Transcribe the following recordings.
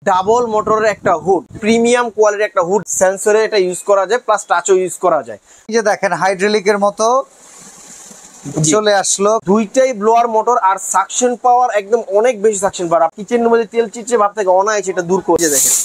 Double মোটরের একটা hood, premium কোয়ালিটির একটা হুড, সেন্সরে এটা ইউজ করা যায়, প্লাস টাচও ইউজ করা যায়। এই যে দেখেন হাইড্রোলিকের মতো চলে আসলো, দুইটাই ব্লোয়ার মোটর, আর সাকশন পাওয়ার একদম অনেক বেশি সাকশন পাওয়ার। কিচেনের মধ্যে তেল চিটচে ভাব থেকে অনায়াসে এটা দূর করে। দেখেন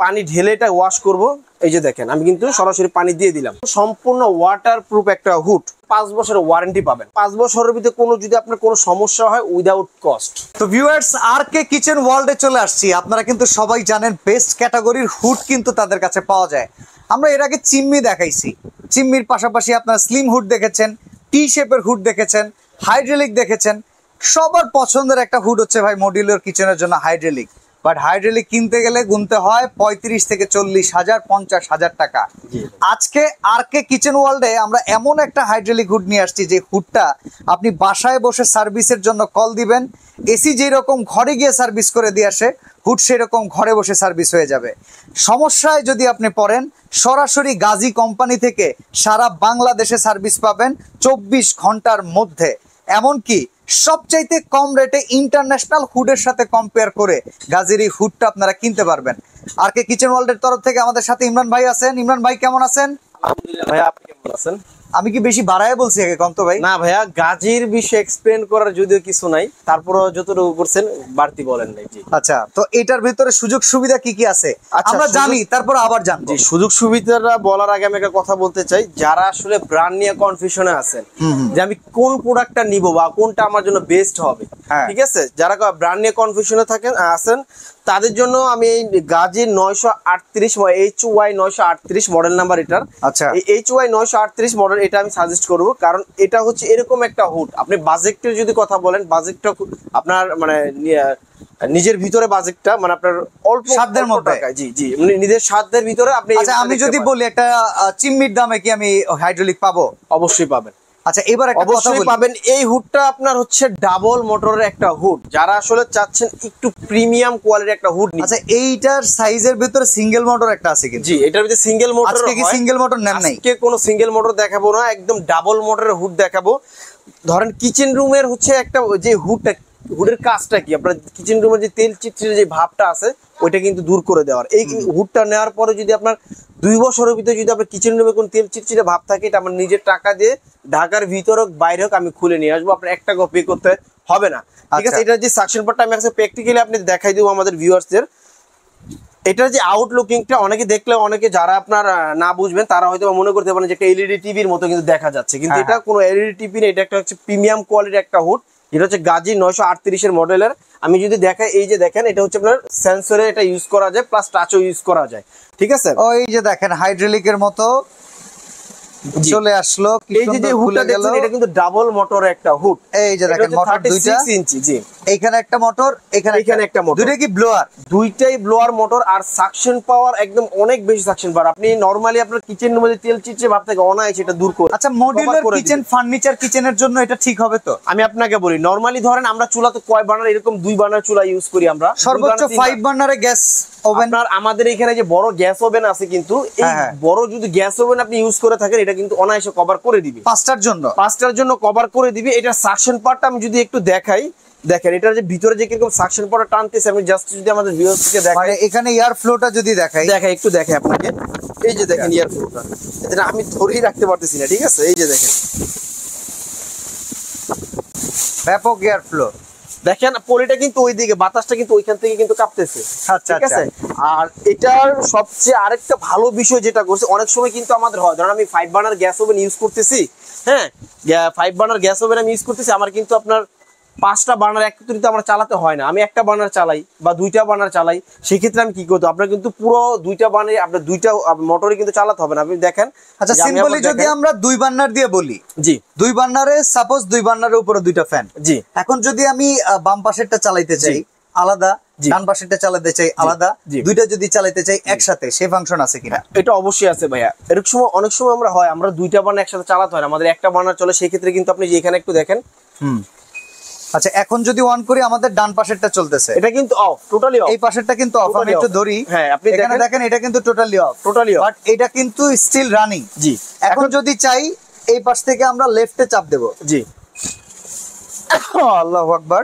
পানি ঢেলে এটা ওয়াশ করব। এই যে দেখেন আমি কিন্তু সরাসরি পানি দিয়ে দিলাম। সম্পূর্ণ ওয়াটার প্রুফ একটা হুড, 5 বছরের ওয়ারেন্টি পাবেন। 5 বছরের ভিতরে কোনো যদি আপনার কোনো সমস্যা হয় উইদাউট কস্ট। তো ভিউয়ার্স, আরকে কিচেন ওয়ার্ল্ডে চলে আসছি। আপনারা কিন্তু সবাই জানেন বেস্ট ক্যাটাগরির হুড কিন্তু তাদের কাছে পাওয়া যায়। আমরা এর আগে চিম্মি দেখাইছি, চিম্মির পাশাপাশি আপনারা স্লিম হুড দেখেছেন, টি শেপের হুড দেখেছেন, হাইড্রোলিক দেখেছেন। সবার পছন্দের একটা হুড হচ্ছে ভাই মডিউলার কিচেনের জন্য হাইড্রোলিক। বাট হাইড্রোলিক কিনতে গেলে গুনতে হয় 35 থেকে 40,000, 50,000 টাকা। আজকে আরকে কিচেন ওয়ার্ল্ডে আমরা এমন একটা হাইড্রোলিক হুড নিয়ে আসছি যে হুডটা আপনি বাসায় বসে সার্ভিসের জন্য কল দিবেন, এসি যেরকম ঘরে গিয়ে সার্ভিস করে দিয়ে আসে, হুড সেরকম ঘরে বসে সার্ভিস হয়ে যাবে। সমস্যায় যদি আপনি পড়েন, সরাসরি গাজী কোম্পানি থেকে সারা বাংলাদেশে সার্ভিস পাবেন 24 ঘন্টার মধ্যে। এমনকি সবচাইতে কম রেটে ইন্টারন্যাশনাল হুডের সাথে কম্পেয়ার করে গাজীর এই হুডটা আপনারা কিনতে পারবেন। আরকে কিচেন ওয়ার্ল্ডের তরফ থেকে আমাদের সাথে ইমরান ভাই আছেন। ইমরান ভাই কেমন আছেন? আলহামদুলিল্লাহ ভাইয়া, আপনি কেমন আছেন? আমি কি বেশি বাড়ায় বলছি আগে কন্ত ভাই? না ভাইয়া, গাজীর বিষয়ে এক্সপ্লেন করার যদিও কিছু নাই, তারপরও যতটুকু করছেন বাড়তি বলেন নাই। জি আচ্ছা, তো এটার ভিতরে সুযোগ সুবিধা কি কি আছে আমরা জানি, তারপর আবার জানবো। জি, সুযোগ সুবিধাটা বলার আগে আমি একটা কথা বলতে চাই। যারা আসলে ব্র্যান্ড নিয়ে কনফিউশনে আছেন যে আমি কোন প্রোডাক্টটা নিব বা কোনটা আমার জন্য বেস্ট হবে, ঠিক আছে, যারা ব্র্যান্ড নিয়ে কনফিউশনে আছেন তাদের জন্য আমি এই গাজীর 938 HY 938 মডেল নাম্বার এটার। আচ্ছা, এই HY 938 মডেল এটা আমি সাজেস্ট করব, কারণ এটা হচ্ছে এরকম একটা হুড। আপনি বাজেটের যদি কথা বলেন, বাজেটটা আপনার মানে নিজের ভিতরে বাজেটটা মানে আপনার অল্প সাধ্যের মধ্যে। জি জি, নিজের সাধ্যের ভিতরে আপনি। আচ্ছা, আমি যদি বলি একটা চিম্মির দামে কি আমি হাইড্রোলিক পাবো? অবশ্যই পাবেন। আচ্ছা, এবার একটা কথা বলি, পাবেন। এই হুডটা আপনার হচ্ছে ডাবল মোটরের একটা হুড, যারা আসলে চাচ্ছেন একটু প্রিমিয়াম কোয়ালিটির একটা হুড। আচ্ছা, এইটার সাইজের ভিতরে সিঙ্গেল মোটর একটা আছে কিন্তু? জি, এটার ভিতরে সিঙ্গেল মোটর। আজকে কি সিঙ্গেল মোটর নেন নাই? আজকে কোনো সিঙ্গেল মোটর দেখাবো না, একদম ডাবল মোটরের হুড দেখাবো। ধরেন কিচেন রুমের হচ্ছে একটা যে হুডের কাজটা কি, আপনার কিচেন রুমের যে তেল চিটচিটে যে ভাবটা আছে ওইটা কিন্তু দূর করে দেওয়ার। এই হুডটা নেওয়ার পরে যদি আপনার 2 বছরের ভিতরে যদি আপনার কিচেন রুমে কোনো তেল চিটচিটে ভাব থাকে, এটা আমার নিজের টাকা দিয়ে ঢাকার ভিতর হোক বাইরে হোক আমি খুলে নিয়ে আসবো, আপনার 1 টাকাও পে করতে হবে না। ঠিক আছে, এটার যে সাকশন পার্টটা আমি আজকে প্র্যাকটিক্যালি আপনি দেখাই দেবো আমাদের ভিউয়ার্সদের। এটার যে আউটলুকিংটা অনেকে দেখলে, অনেকে যারা আপনার না বুঝবেন তারা হয়তো মনে করতে পারেন যে একটা এলইডি টিভির মতো কিন্তু দেখা যাচ্ছে, কিন্তু এটা কোনো এলইডি টিভি না। এটা একটা হচ্ছে প্রিমিয়াম কোয়ালিটির একটা হুড, এটা হচ্ছে গাজী 938 এর মডেলের। আমি যদি দেখাই, এই যে দেখেন এটা হচ্ছে আপনার সেন্সরে এটা ইউজ করা যায়, প্লাস টাচও ইউজ করা যায়। ঠিক আছে, ওই যে দেখেন হাইড্রোলিকের মতো চলে আসলো। এই যে হুডটা দেখছেন এটা কিন্তু ডাবল মোটর একটা হুড। এই যে দেখেন মোটর 36 ইঞ্চি। জি, এইখানে একটা মোটর, এখানে একটা মোটর, দুইটা কি ব্লোয়ার? দুইটাই ব্লোয়ার মোটর, আর সাকশন পাওয়ার একদম অনেক বেশি সাকশন পাওয়ার। আপনি নরমালি আপনার কিচেনের মধ্যে তেল চিটচে ভাব থেকে অনায়াসে এটা দূর করে। আচ্ছা, মডিউলার কিচেন ফার্নিচার কিচেনের জন্য এটা ঠিক হবে তো? আমি আপনাকে বলি, নরমালি ধরেন আমরা চুলা তো কয় বার্নার, এরকম 2 বার্নার চুলা ইউজ করি আমরা, সর্বোচ্চ 5 বার্নারে গ্যাস ওভেন। আপনার আমাদের এখানে যে বড় গ্যাস ওভেন আছে, কিন্তু এই বড় যদি গ্যাস ওভেন আপনি ইউজ করে থাকেন, এটা কিন্তু অনায়াসে কভার করে দিবে। 5টার জন্য কভার করে দিবে। এটা সাকশন পার্টটা আমি যদি একটু দেখাই, দেখেন এটার যে ভিতরে যে কিরকম সাকশন পাওয়ার টানতেছে, আমি জাস্ট যদি আমাদের ভিউয়ার্সকে দেখাই, মানে এখানে এয়ার ফ্লোটা যদি দেখাই একটু দেখাই আপনাকে। এই যে দেখেন এয়ার ফ্লোটা, এটা আমি ধরেই রাখতে পারতেছি না। ঠিক আছে, এই যে দেখেন ব্যাপক এয়ার ফ্লো। দেখেন পলিটা কিন্তু ওইদিকে, বাতাসটা কিন্তু ওইখান থেকে কিন্তু কাঁপতেছে। আচ্ছা, ঠিক আছে। আর এটার সবচেয়ে আরেকটা ভালো বিষয় যেটা করছে, অনেক সময় কিন্তু আমাদের হয়, ধরেন আমি 5 বার্নার গ্যাস ওভেন ইউজ করতেছি, হ্যাঁ 5 বার্নার গ্যাস ওভেন আমি ইউজ করতেছি, আমার কিন্তু আপনার 5টা বার্নার একত্রিত আমার চালাতে হয় না। আমি একটা বার্নার চালাই বা 2টা বার্নার চালাই, সেক্ষেত্রে আমি কি করতে, আপনার কিন্তু পুরো 2টা বার্নার আপনার 2টা মোটরই কিন্তু চালাতে হবে না। আপনি দেখেন, আচ্ছা সিম্পলি যদি আমরা 2 বার্নার দিয়ে বলি, জি 2 বার্নারে সাপোজ 2 বার্নারের উপরে 2টা ফ্যান। জি, এখন যদি আমি বাম পাশেরটা চালাইতে চাই আলাদা, ডান পাশেরটা চালাতে চাই আলাদা, দুইটা যদি চালাতে চাই একসাথে, সেই ফাংশন আছে কিনা? এটা অবশ্যই আছে ভাইয়া। এরকম সময় অনেক সময় আমরা 2টা বার্নার একসাথে চালাতে হয় না, আমাদের একটা বার্নার চলে, সেই ক্ষেত্রে কিন্তু আপনি যে এখানে একটু দেখেন। আচ্ছা, এখন যদি অন করি আমাদের ডান পাশেরটা চলতেছে, এটা কিন্তু অফ, টোটালি অফ। এই পাশেরটা কিন্তু অফ। আমি একটু ধরি, হ্যাঁ আপনি এখানে দেখেন এটা কিন্তু টোটালি অফ, বাট এটা কিন্তু স্টিল রানিং। জি, এখন যদি চাই এই পাশ থেকে আমরা লেফটে চাপ দেব। জি, আল্লাহু আকবার।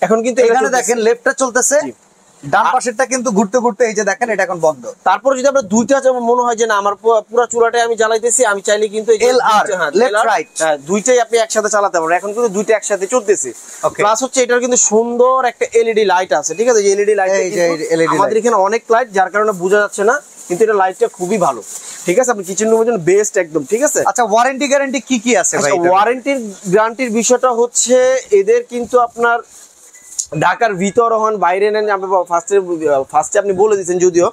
এখন কিন্তু এখানে দেখেন লেফটটা চলতেছে, ডান পাশেরটা কিন্তু ঘুরতে ঘুরতে এই যে দেখেন এটা এখন বন্ধ। তারপর যদি আমরা দুইটা যেমন মনে হয় যে না আমার পুরো চুলাটাই আমি জ্বালাইতেছি, আমি চাইলে কিন্তু LR, left right, দুইটাই আপনি একসাথে চালাতে পারবেন। এখন কিন্তু দুইটা একসাথে চলতেছে। প্লাস হচ্ছে এটার কিন্তু সুন্দর একটা এলইডি লাইট আছে, ঠিক আছে? যে এলইডি লাইট আমাদের এখানে অনেক লাইট, যার কারণে বোঝা যাচ্ছে না, কিন্তু এটা লাইটটা খুবই ভালো, ঠিক আছে? আপনি কিচেন রুমের জন্য বেস্ট একদম, ঠিক আছে? আচ্ছা, ওয়ারেন্টি গ্যারান্টি কি কি আছে ভাই? ওয়ারেন্টির গ্যারান্টির বিষয়টা হচ্ছে এদের কিন্তু আপনার ঢাকার ভিতর হন বাইরে নেন, আপনি ফার্স্টে আপনি বলে দিচ্ছেন, যদিও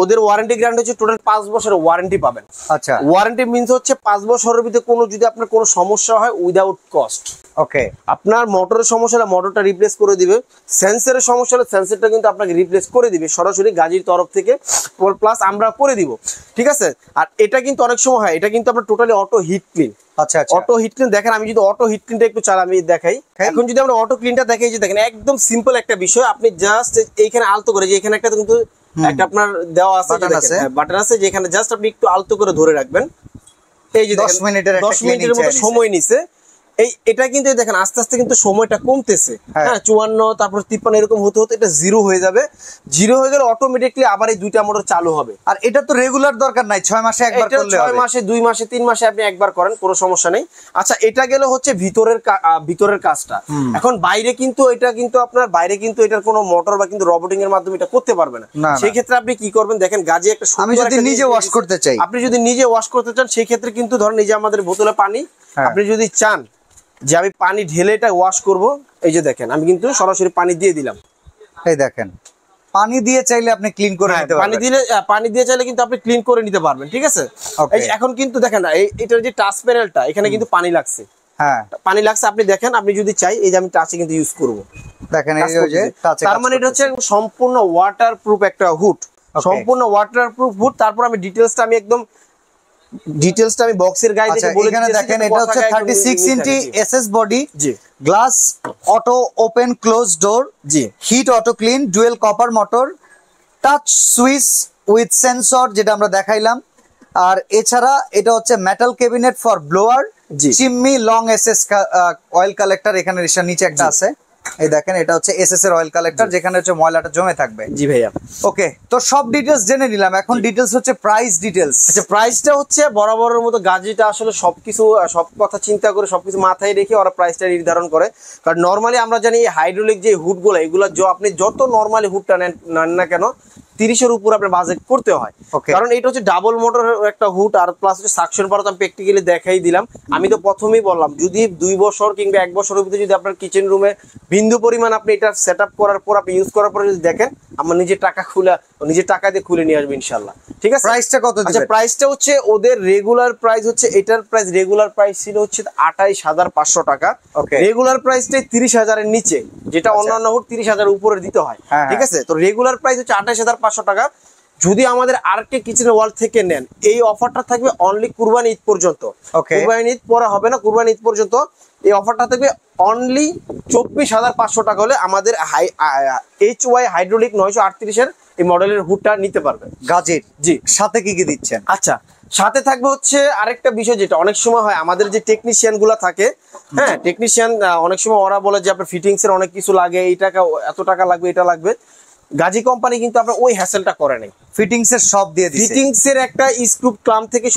ওদের ওয়ারেন্টি গ্যারান্টি হচ্ছে টোটাল 5 বছরের ওয়ারেন্টি পাবেন। আচ্ছা, ওয়ারেন্টি মিন্স হচ্ছে 5 বছরের ভিতরে কোনো যদি আপনার কোনো সমস্যা হয় উইদাউট কস্ট, ওকে। আপনার মোটরের সমস্যা হলে মোটরটা রিপ্লেস করে দিবে, সেন্সরের সমস্যা হলে সেন্সরটা কিন্তু আপনাকে রিপ্লেস করে দিবে সরাসরি গাজীর তরফ থেকে, প্লাস আমরা করে দিব, ঠিক আছে? আর এটা কিন্তু অনেক সময় হয়, এটা কিন্তু আপনার টোটালি অটো হিট ক্লিন। আচ্ছা আচ্ছা, অটো হিট ক্লিন দেখেন, আমি যদি অটো হিট ক্লিনটা একটু চালা আমি দেখাই। এখন যদি আমরা অটো ক্লিনটা দেখাই, যে দেখেন একদম সিম্পল একটা বিষয়, আপনি জাস্ট এইখানে আলতো করে, যে এখানে একটা কিন্তু একটা আপনার দেওয়া আছে বাটন আছে, যেখানে জাস্ট আপনি একটু আলতো করে ধরে রাখবেন, এই যে 10 মিনিটের মতো সময় নিছে। এটা কিন্তু দেখেন আস্তে আস্তে কিন্তু সময়টা কমতেছে, হ্যাঁ 54 তারপর 53 এরকম হতে হতে এটা 0 হয়ে যাবে। 0 হয়ে গেলে অটোমেটিকলি আবার এই দুইটা মোটর চালু হবে। আর এটা তো রেগুলার দরকার নাই, 6 মাসে একবার করলে হবে, 6 মাসে 2 মাসে 3 মাসে আপনি একবার করেন, কোনো সমস্যা নেই। আচ্ছা, এটা গেল হচ্ছে ভিতরের কাজটা। এখন বাইরে কিন্তু এটা কিন্তু আপনার বাইরে কিন্তু এটার কোনো মোটর বা কিন্তু রবোটিং এর মাধ্যমে এটা করতে পারবে না। সেই ক্ষেত্রে আপনি কি করবেন দেখেন, গাজী একটা আমি যদি নিজে ওয়াশ করতে চাই, আপনি যদি নিজে ওয়াশ করতে চান, সেই ক্ষেত্রে কিন্তু ধরেন এই যে আমাদের বোতলে পানি, আপনি যদি চান যে আমি পানি ঢেলে এটা ওয়াশ করব, এই যে দেখেন আমি কিন্তু সরাসরি পানি দিয়ে দিলাম, এই দেখেন পানি দিয়ে চাইলে আপনি ক্লিন করে নিতে পারবেন। পানি দিয়ে চাইলে কিন্তু আপনি ক্লিন করে নিতে পারবেন, ঠিক আছে? এখন কিন্তু দেখেন এটার যে টাচ প্যানেলটা, এখানে কিন্তু পানি লাগছে, হ্যাঁ পানি লাগছে, আপনি দেখেন আপনি যদি চাই এই যে আমি টাচে কিন্তু ইউজ করব, দেখেন এই যে টাচে, তার মানে এটা হচ্ছে সম্পূর্ণ ওয়াটারপ্রুফ একটা হুড, সম্পূর্ণ ওয়াটারপ্রুফ হুড। তারপর আমি ডিটেইলসটা আমি বক্সের গায়ে দেখে বলে দিচ্ছি। এখানে দেখেন এটা হচ্ছে 36 ইঞ্চি এসএস বডি, জি, glass auto open close door, জি, heat auto clean, dual copper motor, touch switch with sensor যেটা আমরা দেখাইলাম। আর এছাড়া এটা হচ্ছে metal cabinet for blower, chimney, long SS oil collector, এখানে নিচে একটা আছে, এই দেখেন এটা হচ্ছে এসএস এর অয়েল কালেক্টর, যেখানে হচ্ছে ময়লাটা জমে থাকবে। জি ভাইয়া, ওকে। তো সব ডিটেইলস জেনে নিলাম, এখন ডিটেইলস হচ্ছে প্রাইস ডিটেইলস। আচ্ছা, প্রাইসটা হচ্ছে বরাবরের মতো গাজীটা আসলে সব কথা চিন্তা করে সবকিছু মাথায় রেখে ওরা প্রাইসটা নির্ধারণ করে। কারণ নরমালি আমরা জানি হাইড্রোলিক যে হুডগুলো, এগুলো আপনি যত নরমালি হুডটা নেন না কেন 30-এর উপর আপনার বাজেট করতে হয়, কারণ এটা হচ্ছে ডাবল মোটর একটা হুড, আর প্লাস হচ্ছে সাকশন পাওয়ার আমি প্র্যাকটিক্যালি দেখাই দিলাম। আমি তো প্রথমেই বললাম, যদি 2 বছর কিংবা 1 বছরের ভিতরে যদি আপনার কিচেন রুমে বিন্দু পরিমাণ আপনি এটা সেট আপ করার পর আপনি ইউজ করার পরে যদি দেখেন, আমার নিজের টাকা দিয়ে খুলে নিয়ে আসবে ইনশাল্লাহ, ঠিক আছে? প্রাইসটা কত? আচ্ছা, প্রাইসটা হচ্ছে ওদের রেগুলার প্রাইস হচ্ছে, এটার প্রাইস রেগুলার প্রাইস ছিল হচ্ছে 28,500 টাকা। রেগুলার প্রাইসটাই 30,000 এর নিচে, যেটা অন্যান্য হুড 30,000 উপরে দিতে হয়, ঠিক আছে? তো রেগুলার প্রাইস হচ্ছে 28,500 টাকা। যদি আমাদের আরকে কিচেন ওয়াল থেকে নেন, এই অফারটা থাকবে অনলি কুরবানি ঈদ পর্যন্ত। কুরবানি ঈদ পরে হবে না, কুরবানি ঈদ পর্যন্ত এই অফারটা থাকবে অনলি 24,500 টাকা হলে আমাদের HY হাইড্রোলিক 938 এর এই মডেলের হুডটা নিতে পারবে গাজীর। জি, সাথে কি কি দিচ্ছেন? আচ্ছা, সাথে থাকবে হচ্ছে আরেকটা বিষয়, যেটা অনেক সময় হয় আমাদের যে টেকনিশিয়ান গুলা থাকে, হ্যাঁ টেকনিশিয়ান অনেক সময় ওরা বলে যে আপনার ফিটিংস এর অনেক কিছু লাগে, এই টাকা এত টাকা লাগবে, এটা লাগবে। গাজী কোম্পানি কিন্তু আপনার ওই হ্যাসেলটা করে নাই, ফিটিংস এর সব দিয়ে দিয়েছে। ফিটিংস এর একটা স্ক্রু ক্লাম্প থেকে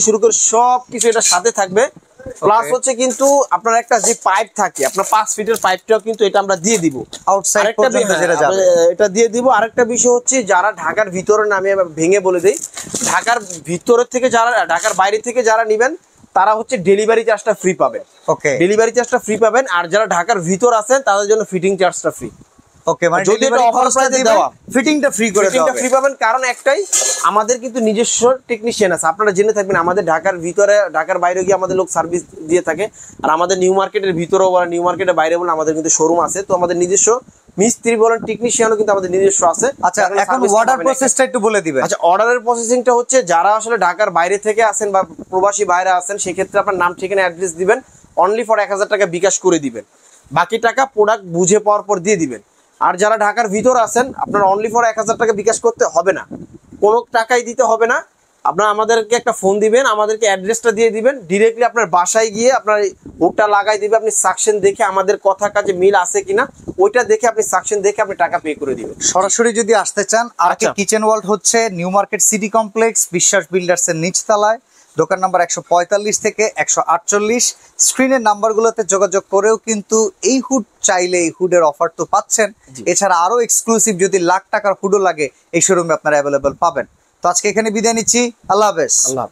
শুরু করে সব কিছু এটা সাথে থাকবে। প্লাস হচ্ছে কিন্তু আপনার একটা যে পাইপ থাকে, আপনার 5 ফিটের পাইপটাও কিন্তু এটা আমরা দিয়ে দিব আউটসাইড পর্যন্ত যেটা যাবে, এটা দিয়ে দিব। আরেকটা বিষয় হচ্ছে, যারা ঢাকার ভিতরে, আমি ভেঙে বলে দেই, ঢাকার ভিতরের থেকে যারা, ঢাকার বাইরে থেকে যারা নেবেন তারা হচ্ছে ডেলিভারি চার্জটা ফ্রি পাবেন। ডেলিভারি চার্জটা ফ্রি পাবেন। আর যারা ঢাকার ভিতর আছেন তাদের জন্য ফিটিং চার্জটা ফ্রি। ওকে, মানে যদি এটা অফার প্রাইসে দেওয়া, ফিটিংটা ফ্রি করে দেওয়া, ফ্রি পাবেন। কারণ একটাই, আমাদের কিন্তু নিজস্ব টেকনিশিয়ান আছে, আপনারা জেনে থাকবেন। আমাদের ঢাকার ভিতরে, ঢাকার বাইরে গিয়ে আমাদের লোক সার্ভিস দিয়ে থাকে। আর আমাদের নিউ মার্কেটের ভিতরেও বলেন, নিউ মার্কেটের বাইরে বলেন, আমাদের কিন্তু শোরুম আছে। তো আমাদের নিজস্ব মিস্ত্রি বলেন, টেকনিশিয়ানও কিন্তু আমাদের নিজস্ব আছে। আচ্ছা, এখন অর্ডার প্রসেসটা একটু বলে দিবেন। আচ্ছা, অর্ডারের প্রসেসিংটা হচ্ছে, যারা আসলে ঢাকার বাইরে থেকে আসেন বা প্রবাসী বাইরে আসেন, সেক্ষেত্রে আপনার নাম, ঠিকানা, অ্যাড্রেস দিবেন, অনলি ফর 1000 টাকা বিকাশ করে দিবেন, বাকি টাকা প্রোডাক্ট বুঝে পাওয়ার পর দিয়ে দিবেন। আর যারা ঢাকার ভিতর আছেন, আপনার অনলি ফর 1000 টাকা বিকাশ করতে হবে না, কোনো টাকাই দিতে হবে না। আপনারা আমাদেরকে একটা ফোন দিবেন, আমাদেরকে অ্যাড্রেসটা দিয়ে দিবেন, ডিরেক্টলি আপনার বাসায় গিয়ে আপনার হুডটা লাগাই দিবে। আপনি সাকশন দেখে আমাদের কথার কাছে মিল আছে কিনা ওইটা দেখে আপনি সাকশন দেখে আপনি টাকা পে করে দিবেন। সরাসরি যদি আসতে চান, আর আচ্ছা। কিচেন ওয়ার্ল্ড হচ্ছে নিউ মার্কেট সিটি কমপ্লেক্স, বিশ্বাস বিল্ডার্স এর নিচতলায়, দোকান নাম্বার 145 থেকে 148। স্ক্রিনের নাম্বারগুলোতে যোগাযোগ করেও কিন্তু এই হুড চাইলে এই হুডের অফার তো পাচ্ছেন। এছাড়া আরো এক্সক্লুসিভ যদি লাখ টাকার হুডও লাগে এই শোরুমে আপনারা অ্যাভেলেবল পাবেন। তো আজকে এখানে বিদায় নিচ্ছি, আল্লাহ হাফেজ। আল্লাহ।